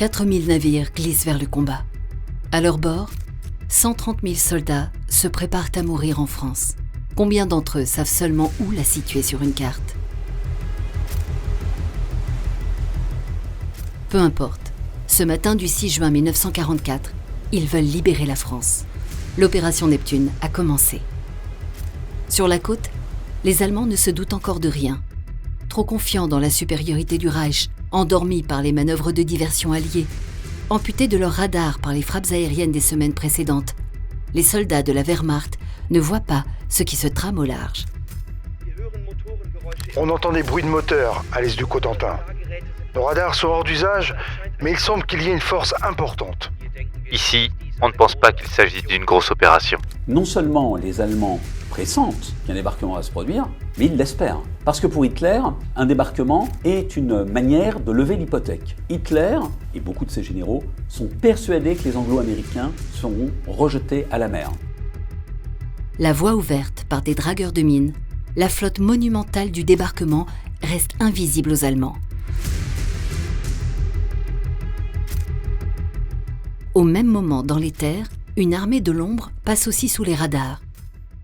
4000 navires glissent vers le combat. À leur bord, 130 000 soldats se préparent à mourir en France. Combien d'entre eux savent seulement où la situer sur une carte? Peu importe. Ce matin du 6 juin 1944, ils veulent libérer la France. L'opération Neptune a commencé. Sur la côte, les Allemands ne se doutent encore de rien. Trop confiants dans la supériorité du Reich, endormis par les manœuvres de diversion alliées, amputés de leur radar par les frappes aériennes des semaines précédentes, les soldats de la Wehrmacht ne voient pas ce qui se trame au large. On entend des bruits de moteur à l'est du Cotentin. Nos radars sont hors d'usage, mais il semble qu'il y ait une force importante. Ici, on ne pense pas qu'il s'agit d'une grosse opération. Non seulement les Allemands pressentent qu'un débarquement va se produire, mais ils l'espèrent. Parce que pour Hitler, un débarquement est une manière de lever l'hypothèque. Hitler et beaucoup de ses généraux sont persuadés que les Anglo-Américains seront rejetés à la mer. La voie ouverte par des dragueurs de mines, la flotte monumentale du débarquement reste invisible aux Allemands. Au même moment, dans les terres, une armée de l'ombre passe aussi sous les radars.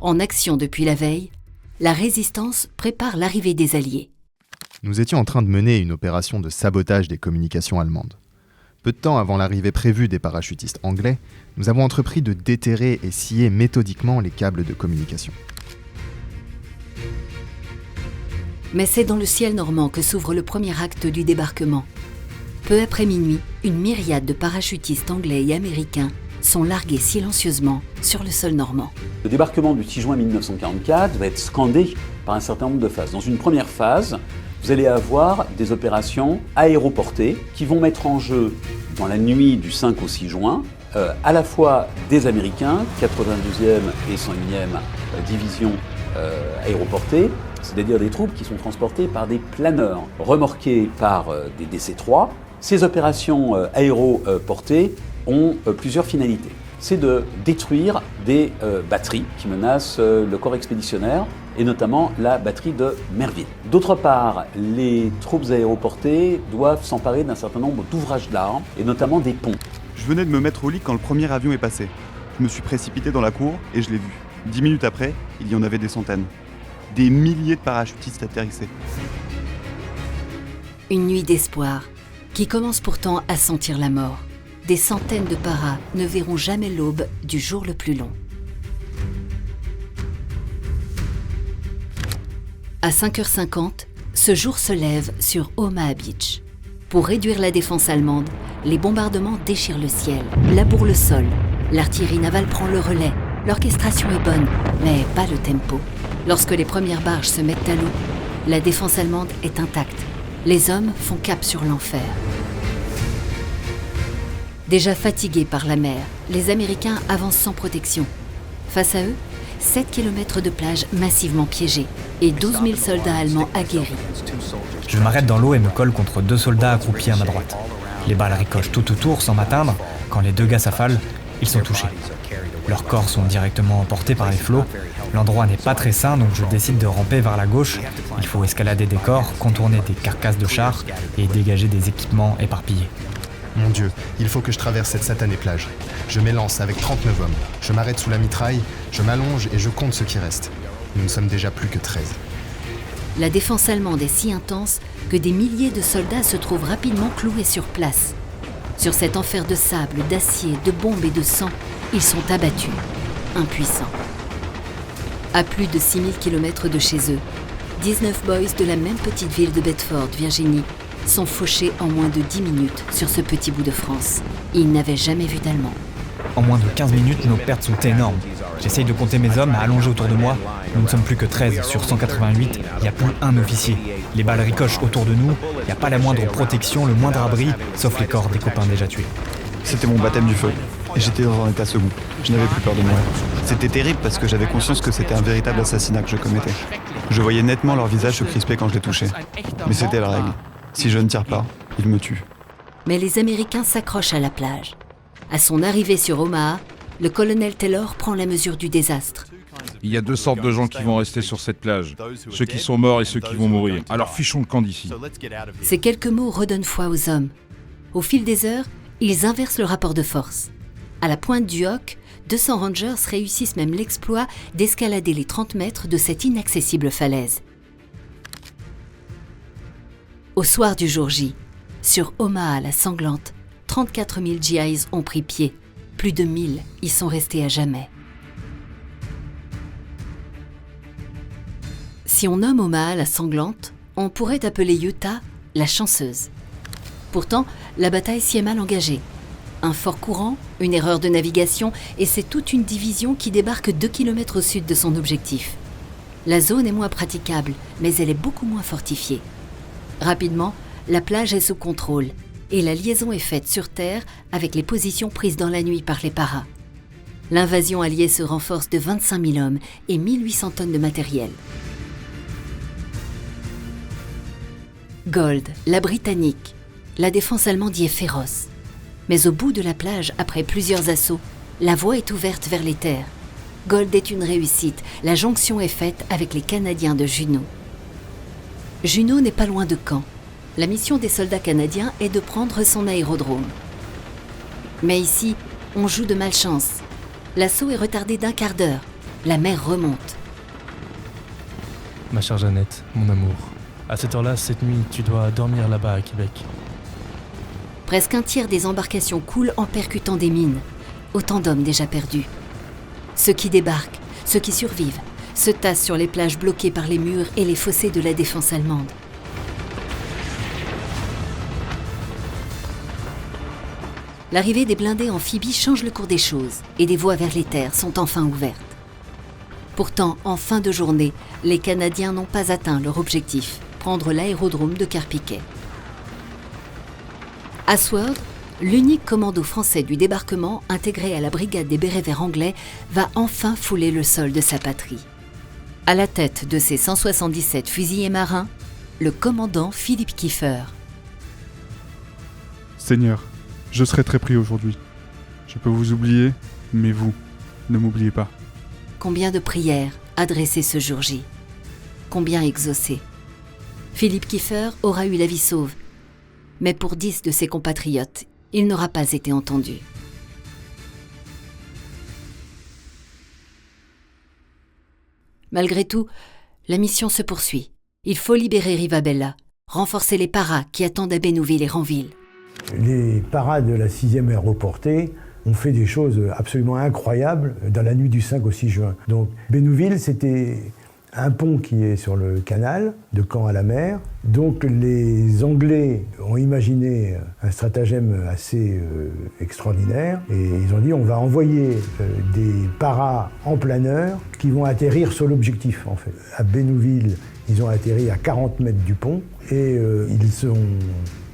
En action depuis la veille, la résistance prépare l'arrivée des Alliés. Nous étions en train de mener une opération de sabotage des communications allemandes. Peu de temps avant l'arrivée prévue des parachutistes anglais, nous avons entrepris de déterrer et scier méthodiquement les câbles de communication. Mais c'est dans le ciel normand que s'ouvre le premier acte du débarquement. Peu après minuit, une myriade de parachutistes anglais et américains sont largués silencieusement sur le sol normand. Le débarquement du 6 juin 1944 va être scandé par un certain nombre de phases. Dans une première phase, vous allez avoir des opérations aéroportées qui vont mettre en jeu, dans la nuit du 5 au 6 juin, à la fois des Américains, 92e et 101e division aéroportées, c'est-à-dire des troupes qui sont transportées par des planeurs, remorqués par des DC-3. Ces opérations aéroportées ont plusieurs finalités. C'est de détruire des batteries qui menacent le corps expéditionnaire et notamment la batterie de Merville. D'autre part, les troupes aéroportées doivent s'emparer d'un certain nombre d'ouvrages d'art et notamment des ponts. Je venais de me mettre au lit quand le premier avion est passé. Je me suis précipité dans la cour et je l'ai vu. 10 minutes après, il y en avait des centaines. Des milliers de parachutistes atterrissaient. Une nuit d'espoir qui commence pourtant à sentir la mort. Des centaines de paras ne verront jamais l'aube du jour le plus long. À 5h50, ce jour se lève sur Omaha Beach. Pour réduire la défense allemande, les bombardements déchirent le ciel, labourent le sol. L'artillerie navale prend le relais. L'orchestration est bonne, mais pas le tempo. Lorsque les premières barges se mettent à l'eau, la défense allemande est intacte. Les hommes font cap sur l'enfer. Déjà fatigués par la mer, les Américains avancent sans protection. Face à eux, 7 km de plage massivement piégée et 12 000 soldats allemands aguerris. Je m'arrête dans l'eau et me colle contre 2 soldats accroupis à ma droite. Les balles ricochent tout autour sans m'atteindre. Quand les 2 gars s'affalent, ils sont touchés. Leurs corps sont directement emportés par les flots. L'endroit n'est pas très sain, donc je décide de ramper vers la gauche. Il faut escalader des corps, contourner des carcasses de chars et dégager des équipements éparpillés. Mon Dieu, il faut que je traverse cette satanée plage. Je m'élance avec 39 hommes. Je m'arrête sous la mitraille, je m'allonge et je compte ce qui reste. Nous ne sommes déjà plus que 13. La défense allemande est si intense que des milliers de soldats se trouvent rapidement cloués sur place. Sur cet enfer de sable, d'acier, de bombes et de sang, ils sont abattus, impuissants. À plus de 6000 km de chez eux, 19 boys de la même petite ville de Bedford, Virginie, sont fauchés en moins de 10 minutes sur ce petit bout de France. Ils n'avaient jamais vu d'Allemands. En moins de 15 minutes, nos pertes sont énormes. J'essaye de compter mes hommes allongés autour de moi. Nous ne sommes plus que 13 sur 188. Il n'y a plus un officier. Les balles ricochent autour de nous. Il n'y a pas la moindre protection, le moindre abri, sauf les corps des copains déjà tués. C'était mon baptême du feu. Et j'étais dans un état second. Je n'avais plus peur de mourir. C'était terrible parce que j'avais conscience que c'était un véritable assassinat que je commettais. Je voyais nettement leur visage se crisper quand je les touchais. Mais c'était la règle. Si je ne tire pas, ils me tuent. Mais les Américains s'accrochent à la plage. À son arrivée sur Omaha, le colonel Taylor prend la mesure du désastre. Il y a 2 sortes de gens qui vont rester sur cette plage. Ceux qui sont morts et ceux qui vont mourir. Alors fichons le camp d'ici. Ces quelques mots redonnent foi aux hommes. Au fil des heures, ils inversent le rapport de force. À la pointe du Hoc, 200 Rangers réussissent même l'exploit d'escalader les 30 mètres de cette inaccessible falaise. Au soir du jour J, sur Omaha la sanglante, 34 000 GIs ont pris pied. Plus de 1000 y sont restés à jamais. Si on nomme Omaha la sanglante, on pourrait appeler Utah la chanceuse. Pourtant, la bataille s'y est mal engagée. Un fort courant, une erreur de navigation, et c'est toute une division qui débarque 2 km au sud de son objectif. La zone est moins praticable, mais elle est beaucoup moins fortifiée. Rapidement, la plage est sous contrôle, et la liaison est faite sur terre avec les positions prises dans la nuit par les paras. L'invasion alliée se renforce de 25 000 hommes et 1800 tonnes de matériel. Gold, la Britannique. La défense allemande y est féroce. Mais au bout de la plage, après plusieurs assauts, la voie est ouverte vers les terres. Gold est une réussite. La jonction est faite avec les Canadiens de Juneau. Juneau n'est pas loin de Caen. La mission des soldats canadiens est de prendre son aérodrome. Mais ici, on joue de malchance. L'assaut est retardé d'1 quart d'heure. La mer remonte. Ma chère Jeannette, mon amour, à cette heure-là, cette nuit, tu dois dormir là-bas à Québec. Presque un tiers des embarcations coulent en percutant des mines. Autant d'hommes déjà perdus. Ceux qui débarquent, ceux qui survivent, se tassent sur les plages bloquées par les murs et les fossés de la défense allemande. L'arrivée des blindés amphibies change le cours des choses et des voies vers les terres sont enfin ouvertes. Pourtant, en fin de journée, les Canadiens n'ont pas atteint leur objectif, prendre l'aérodrome de Carpiquet. Asword, l'unique commando français du débarquement intégré à la brigade des bérets verts anglais, va enfin fouler le sol de sa patrie. À la tête de ses 177 fusiliers marins, le commandant Philippe Kiefer. Seigneur, je serai très pris aujourd'hui. Je peux vous oublier, mais vous, ne m'oubliez pas. Combien de prières adressées ce jour J? Combien exaucées? Philippe Kiefer aura eu la vie sauve, mais pour 10 de ses compatriotes, il n'aura pas été entendu. Malgré tout, la mission se poursuit. Il faut libérer Rivabella, renforcer les paras qui attendent à Bénouville et Ranville. Les paras de la 6e aéroportée ont fait des choses absolument incroyables dans la nuit du 5 au 6 juin. Donc Bénouville, c'était un pont qui est sur le canal, de Caen à la mer. Donc les Anglais ont imaginé un stratagème assez extraordinaire et ils ont dit on va envoyer des paras en planeur qui vont atterrir sur l'objectif en fait. À Bénouville, ils ont atterri à 40 mètres du pont et ils ont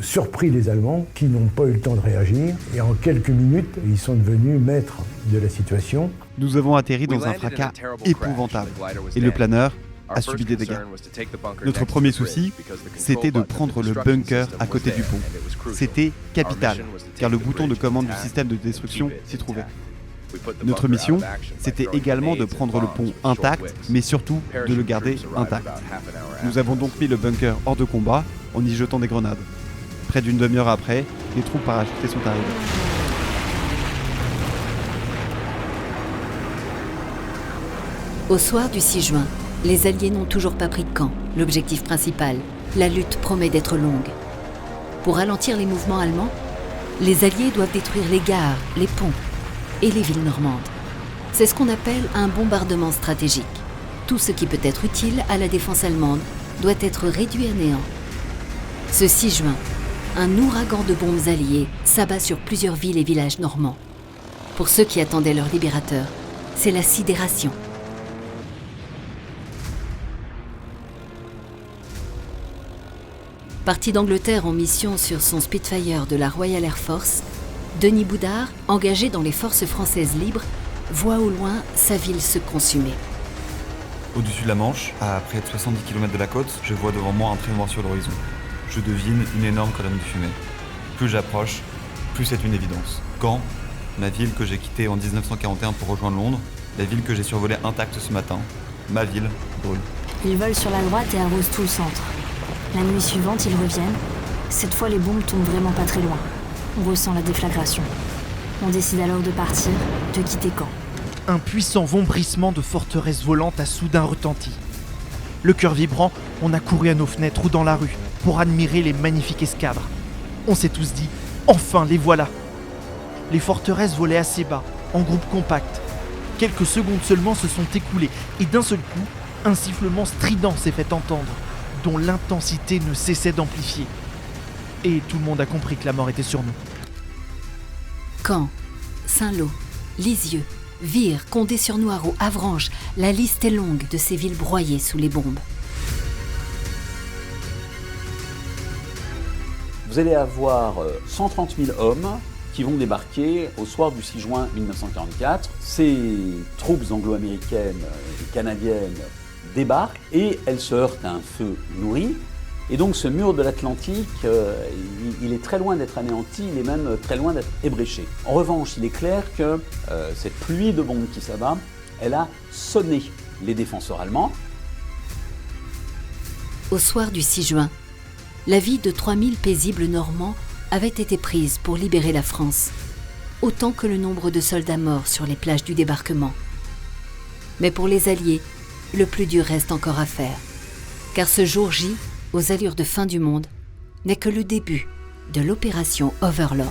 surpris les Allemands qui n'ont pas eu le temps de réagir et en quelques minutes, ils sont devenus maîtres de la situation. Nous avons atterri dans un fracas épouvantable et le planeur a subi des dégâts. Notre premier souci, c'était de prendre le bunker à côté du pont. C'était capital, car le bouton de commande du système de destruction s'y trouvait. Notre mission, c'était également de prendre le pont intact, mais surtout de le garder intact. Nous avons donc mis le bunker hors de combat en y jetant des grenades. Près d'une demi-heure après, les troupes parachutées sont arrivées. Au soir du 6 juin, les Alliés n'ont toujours pas pris Caen, l'objectif principal. La lutte promet d'être longue. Pour ralentir les mouvements allemands, les Alliés doivent détruire les gares, les ponts et les villes normandes. C'est ce qu'on appelle un bombardement stratégique. Tout ce qui peut être utile à la défense allemande doit être réduit à néant. Ce 6 juin, un ouragan de bombes alliées s'abat sur plusieurs villes et villages normands. Pour ceux qui attendaient leur libérateur, c'est la sidération. Parti d'Angleterre en mission sur son Spitfire de la Royal Air Force, Denis Boudard, engagé dans les forces françaises libres, voit au loin sa ville se consumer. Au-dessus de la Manche, à près de 70 km de la côte, je vois devant moi un trait noir sur l'horizon. Je devine une énorme colonne de fumée. Plus j'approche, plus c'est une évidence. Caen, ma ville que j'ai quittée en 1941 pour rejoindre Londres, la ville que j'ai survolée intacte ce matin, ma ville, brûle. Ils volent sur la droite et arrosent tout le centre. La nuit suivante, ils reviennent. Cette fois, les bombes tombent vraiment pas très loin. On ressent la déflagration. On décide alors de partir, de quitter Caen. Un puissant vombrissement de forteresse volante a soudain retenti. Le cœur vibrant, on a couru à nos fenêtres ou dans la rue pour admirer les magnifiques escadres. On s'est tous dit, enfin les voilà. Les forteresses volaient assez bas, en groupe compact. Quelques secondes seulement se sont écoulées et d'un seul coup, un sifflement strident s'est fait entendre, dont l'intensité ne cessait d'amplifier. Et tout le monde a compris que la mort était sur nous. Caen, Saint-Lô, Lisieux, Vire, Condé-sur-Noireau, Avranches, la liste est longue de ces villes broyées sous les bombes. Vous allez avoir 130 000 hommes qui vont débarquer au soir du 6 juin 1944. Ces troupes anglo-américaines et canadiennes débarquent et elles se heurtent à un feu nourri. Et donc ce mur de l'Atlantique, il est très loin d'être anéanti, il est même très loin d'être ébréché. En revanche, il est clair que cette pluie de bombes qui s'abat, elle a sonné les défenseurs allemands. Au soir du 6 juin, la vie de 3000 paisibles Normands avait été prise pour libérer la France, autant que le nombre de soldats morts sur les plages du débarquement. Mais pour les Alliés, le plus dur reste encore à faire, car ce jour J, aux allures de fin du monde, n'est que le début de l'opération Overlord.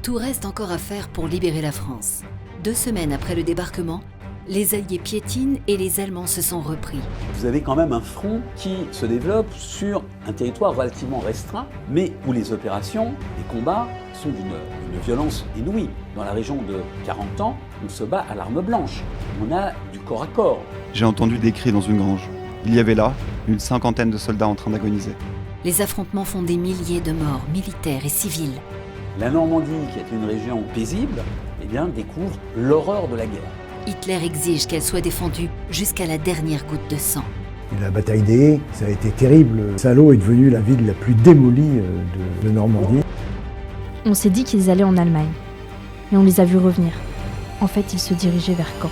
Tout reste encore à faire pour libérer la France. 2 semaines après le débarquement, les Alliés piétinent et les Allemands se sont repris. Vous avez quand même un front qui se développe sur un territoire relativement restreint, mais où les opérations, les combats sont d'une violence inouïe. Dans la région de 40 ans, on se bat à l'arme blanche. On a du corps à corps. J'ai entendu des cris dans une grange. Il y avait là une 50aine de soldats en train d'agoniser. Les affrontements font des milliers de morts militaires et civils. La Normandie, qui est une région paisible, découvre l'horreur de la guerre. Hitler exige qu'elle soit défendue jusqu'à la dernière goutte de sang. Et la bataille des Haies, ça a été terrible. Saint-Lô est devenue la ville la plus démolie de Normandie. On s'est dit qu'ils allaient en Allemagne. Et on les a vus revenir. En fait, ils se dirigeaient vers Caen.